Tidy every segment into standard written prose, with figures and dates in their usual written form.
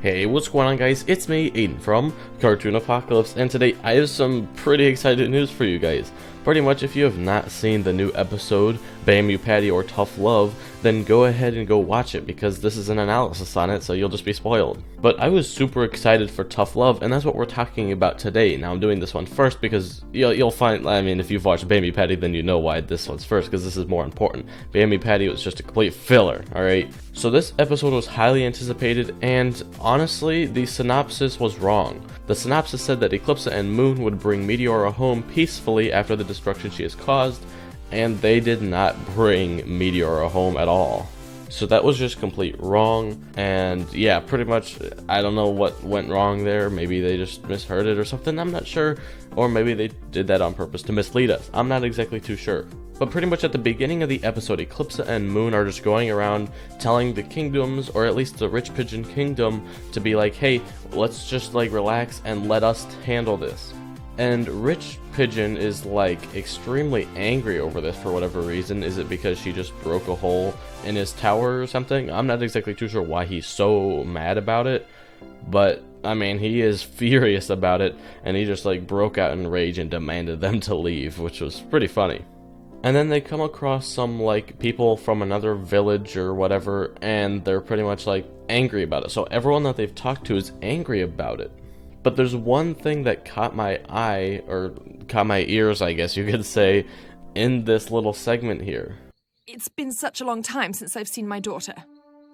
Hey, what's going on, guys? It's me, Aiden from Cartoon Apocalypse, and today I have some pretty exciting news for you guys. Pretty much, if you have not seen the new episode, Bam You Patty or Tough Love, then go ahead and go watch it, because this is an analysis on it, so you'll just be spoiled. But I was super excited for Tough Love, and that's what we're talking about today. Now, I'm doing this one first because you'll find, I mean, if you've watched Bam You Patty, then you know why this one's first, because this is more important. Bam You Patty was just a complete filler, alright? So this episode was highly anticipated, and honestly, the synopsis was wrong. The synopsis said that Eclipsa and Moon would bring Meteora home peacefully after the destruction she has caused, and they did not bring Meteora home at all. So that was just complete wrong, and yeah, pretty much, I don't know what went wrong there. Maybe they just misheard it or something, I'm not sure. Or maybe they did that on purpose to mislead us. I'm not exactly too sure. But pretty much at the beginning of the episode, Eclipsa and Moon are just going around telling the kingdoms, or at least the Rich Pigeon Kingdom, to be like, hey, let's just like relax and let us handle this. And Rich Pigeon is like extremely angry over this for whatever reason. Is it because she just broke a hole in his tower or something? I'm not exactly too sure why he's so mad about it, but I mean, he is furious about it, and he just like broke out in rage and demanded them to leave, which was pretty funny. And then they come across some like people from another village or whatever, and they're pretty much like angry about it. So everyone that they've talked to is angry about it. But there's one thing that caught my eye, or caught my ears, I guess you could say, in this little segment here. It's been such a long time since I've seen my daughter.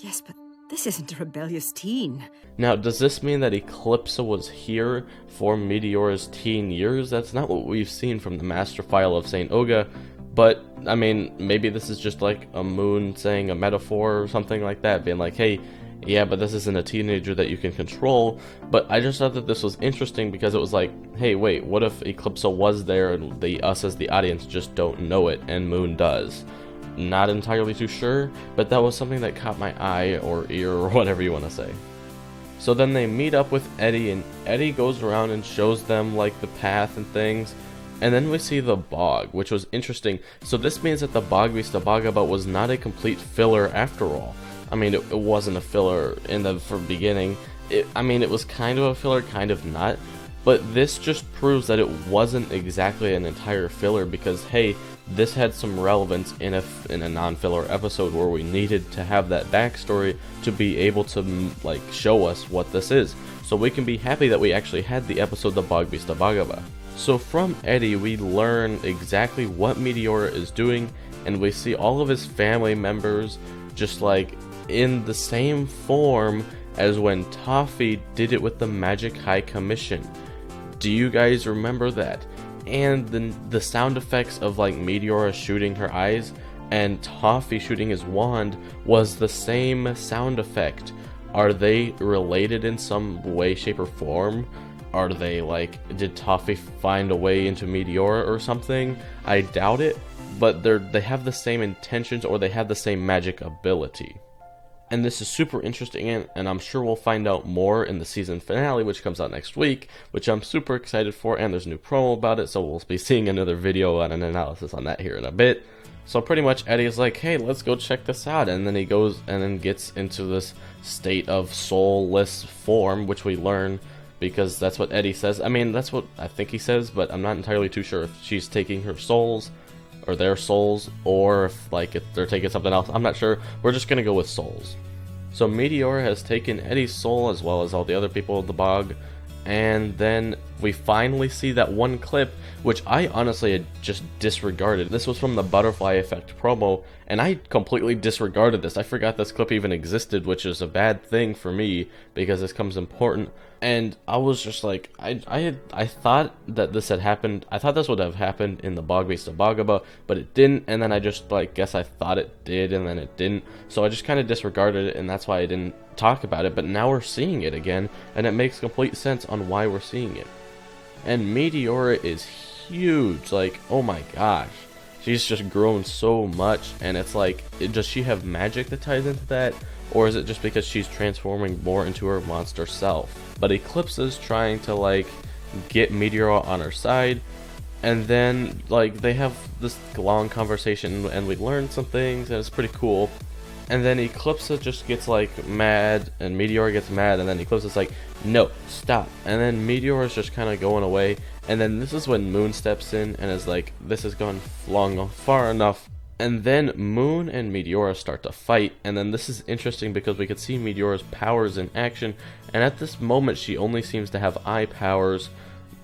Yes, but this isn't a rebellious teen. Now, does this mean that Eclipsa was here for Meteora's teen years? That's not what we've seen from the master file of St. Oga. But, I mean, maybe this is just like a Moon saying a metaphor or something like that, being like, hey, yeah, but this isn't a teenager that you can control. But I just thought that this was interesting because it was like, hey, wait, what if Eclipsa was there and us as the audience just don't know it, and Moon does? Not entirely too sure, but that was something that caught my eye or ear or whatever you want to say. So then they meet up with Eddie, and Eddie goes around and shows them like the path and things. And then we see the bog, which was interesting. So this means that the Bog Beast Abagaba was not a complete filler after all. I mean, it wasn't a filler in the beginning. I mean, it was kind of a filler, kind of not. But this just proves that it wasn't exactly an entire filler, because, hey, this had some relevance in a non-filler episode where we needed to have that backstory to be able to, like, show us what this is. So we can be happy that we actually had the episode The Bog Beast Abagaba. So from Eddie, we learn exactly what Meteora is doing, and we see all of his family members just like in the same form as when Toffee did it with the Magic High Commission. Do you guys remember that? And the sound effects of like Meteora shooting her eyes and Toffee shooting his wand was the same sound effect. Are they related in some way, shape, or form? Are they like, did Toffee find a way into Meteora or something? I doubt it, but they have the same intentions, or they have the same magic ability. And this is super interesting, and I'm sure we'll find out more in the season finale, which comes out next week, which I'm super excited for, and there's a new promo about it, so we'll be seeing another video and an analysis on that here in a bit. So pretty much Eddie is like, hey, let's go check this out, and then he goes and then gets into this state of soulless form, which we learn because that's what Eddie says. I mean, that's what I think he says, but I'm not entirely too sure if she's taking her souls, or their souls, or if they're taking something else. I'm not sure. We're just gonna go with souls. So Meteora has taken Eddie's soul as well as all the other people of the bog, and then we finally see that one clip, which I honestly had just disregarded. This was from the Butterfly Effect promo, and I completely disregarded this. I forgot this clip even existed, which is a bad thing for me, because this comes important. And I was just like, I thought that this had happened. I thought this would have happened in the Bog Beast Abagaba, but it didn't. And then I just like guess I thought it did, and then it didn't. So I just kind of disregarded it, and that's why I didn't talk about it. But now we're seeing it again, and it makes complete sense on why we're seeing it. And Meteora is huge. Like, oh my gosh, she's just grown so much. And it's like, does she have magic that ties into that? Or is it just because she's transforming more into her monster self? But Eclipsa's trying to like get Meteora on her side, and then like they have this long conversation, and we learn some things, and it's pretty cool. And then Eclipsa just gets like mad, and Meteor gets mad, and then Eclipsa's like, no, stop. And then Meteor is just kind of going away, and then this is when Moon steps in and is like, this has gone long far enough. And then Moon and Meteora start to fight, and then this is interesting because we could see Meteora's powers in action, and at this moment she only seems to have eye powers,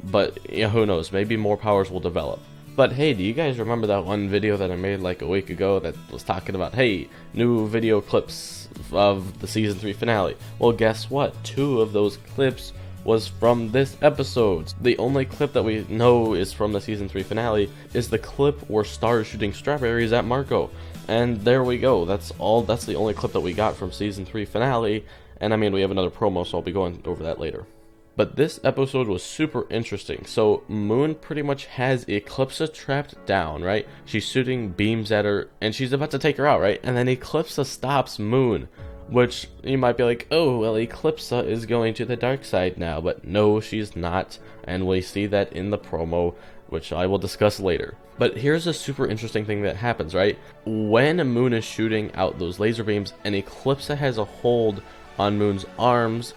but yeah, who knows, maybe more powers will develop. But hey, do you guys remember that one video that I made like a week ago that was talking about, hey, new video clips of the season 3 finale? Well, guess what? 2 of those clips was from this episode. The only clip that we know is from the season 3 finale is the clip where Star is shooting strawberries at Marco. And there we go. That's the only clip that we got from season 3 finale. And I mean, we have another promo, so I'll be going over that later. But this episode was super interesting. So Moon pretty much has Eclipsa trapped down, right? She's shooting beams at her and she's about to take her out, right? And then Eclipsa stops Moon, which you might be like, oh, well, Eclipsa is going to the dark side now. But no, she's not. And we see that in the promo, which I will discuss later. But here's a super interesting thing that happens, right? When Moon is shooting out those laser beams and Eclipsa has a hold on Moon's arms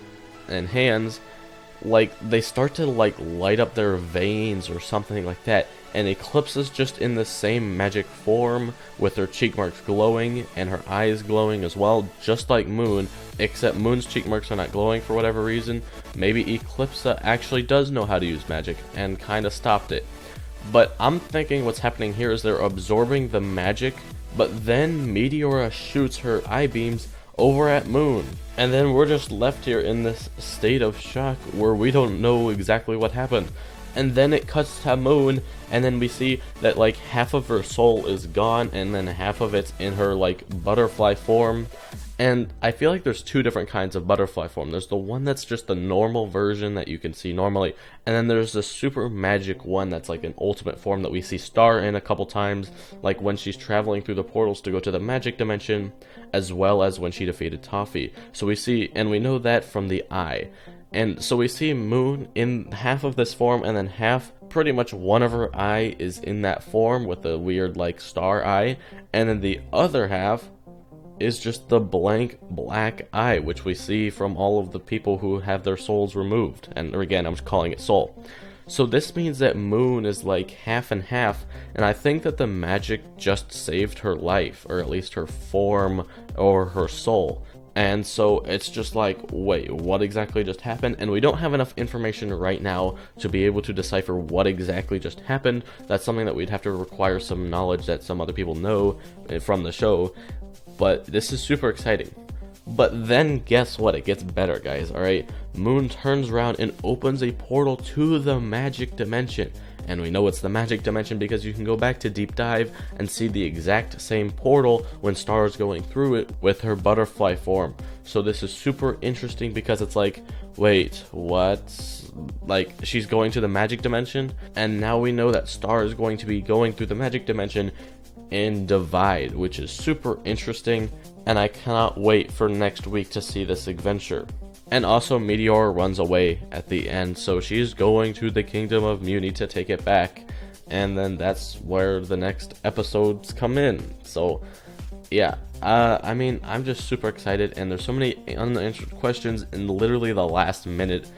and hands, like they start to like light up their veins or something like that, and Eclipsa's just in the same magic form with her cheek marks glowing and her eyes glowing as well, just like Moon, except Moon's cheek marks are not glowing for whatever reason. Maybe Eclipsa actually does know how to use magic and kind of stopped it. But I'm thinking what's happening here is they're absorbing the magic, but then Meteora shoots her eye beams over at Moon. And then we're just left here in this state of shock where we don't know exactly what happened. And then it cuts to Moon, and then we see that like half of her soul is gone, and then half of it's in her like butterfly form. And I feel like there's 2 different kinds of butterfly form. There's the one that's just the normal version that you can see normally, and then there's the super magic one that's like an ultimate form that we see Star in a couple times, like when she's traveling through the portals to go to the magic dimension, as well as when she defeated Toffee. So we see, and we know that from the eye. And so we see Moon in half of this form, and then half, pretty much one of her eye is in that form with the weird like star eye, and then the other half is just the blank black eye, which we see from all of the people who have their souls removed. And again, I'm just calling it soul. So this means that Moon is like half and half, and I think that the magic just saved her life, or at least her form or her soul. And so it's just like, wait, what exactly just happened? And we don't have enough information right now to be able to decipher what exactly just happened. That's something that we'd have to require some knowledge that some other people know from the show. But this is super exciting. But then guess what? It gets better, guys, alright? Moon turns around and opens a portal to the magic dimension. And we know it's the magic dimension because you can go back to Deep Dive and see the exact same portal when Star is going through it with her butterfly form. So this is super interesting because it's like, wait, what? Like, she's going to the magic dimension? And now we know that Star is going to be going through the magic dimension in Divide, which is super interesting, and I cannot wait for next week to see this adventure. And also Meteor runs away at the end, so she's going to the Kingdom of Muni to take it back, and then that's where the next episodes come in. So yeah, I mean, I'm just super excited, and there's so many unanswered questions in literally the last minute.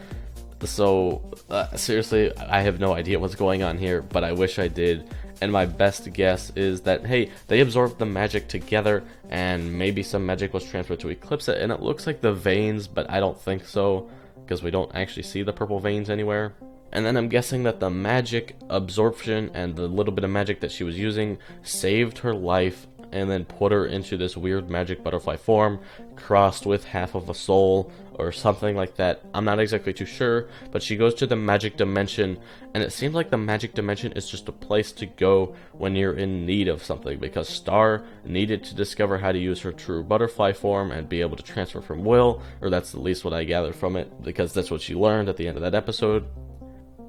So seriously, I have no idea what's going on here, but I wish I did. And my best guess is that, hey, they absorbed the magic together, and maybe some magic was transferred to Eclipsa, and it looks like the veins, but I don't think so, because we don't actually see the purple veins anywhere. And then I'm guessing that the magic absorption and the little bit of magic that she was using saved her life, and then put her into this weird magic butterfly form, crossed with half of a soul, or something like that. I'm not exactly too sure, but she goes to the magic dimension, and it seems like the magic dimension is just a place to go when you're in need of something, because Star needed to discover how to use her true butterfly form and be able to transfer from Will, or that's at least what I gathered from it, because that's what she learned at the end of that episode.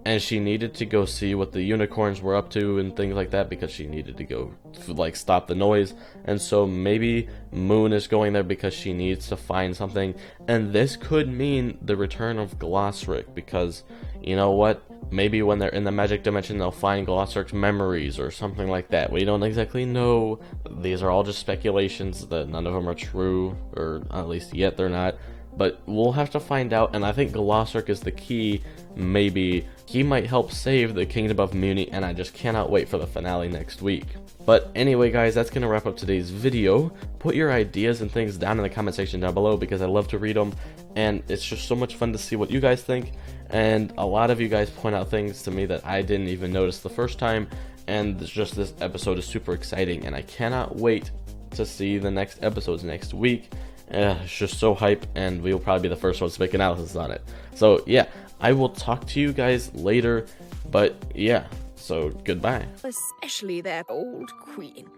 and she needed to go see what the unicorns were up to and things like that, because she needed to go like stop the noise. And so maybe Moon is going there because she needs to find something, and this could mean the return of Glossrick, because you know what, maybe when they're in the magic dimension they'll find Glossrick's memories or something like that. We don't exactly know. These are all just speculations, that none of them are true, or at least yet they're not. But we'll have to find out, and I think Glossrick is the key. Maybe he might help save the Kingdom of Muni, and I just cannot wait for the finale next week. But anyway guys, that's going to wrap up today's video. Put your ideas and things down in the comment section down below, because I love to read them, and it's just so much fun to see what you guys think. And a lot of you guys point out things to me that I didn't even notice the first time, and it's just, this episode is super exciting, and I cannot wait to see the next episodes next week. It's just so hype, and we'll probably be the first ones to make analysis on it. So yeah, I will talk to you guys later, but yeah, so goodbye. Especially their old queen.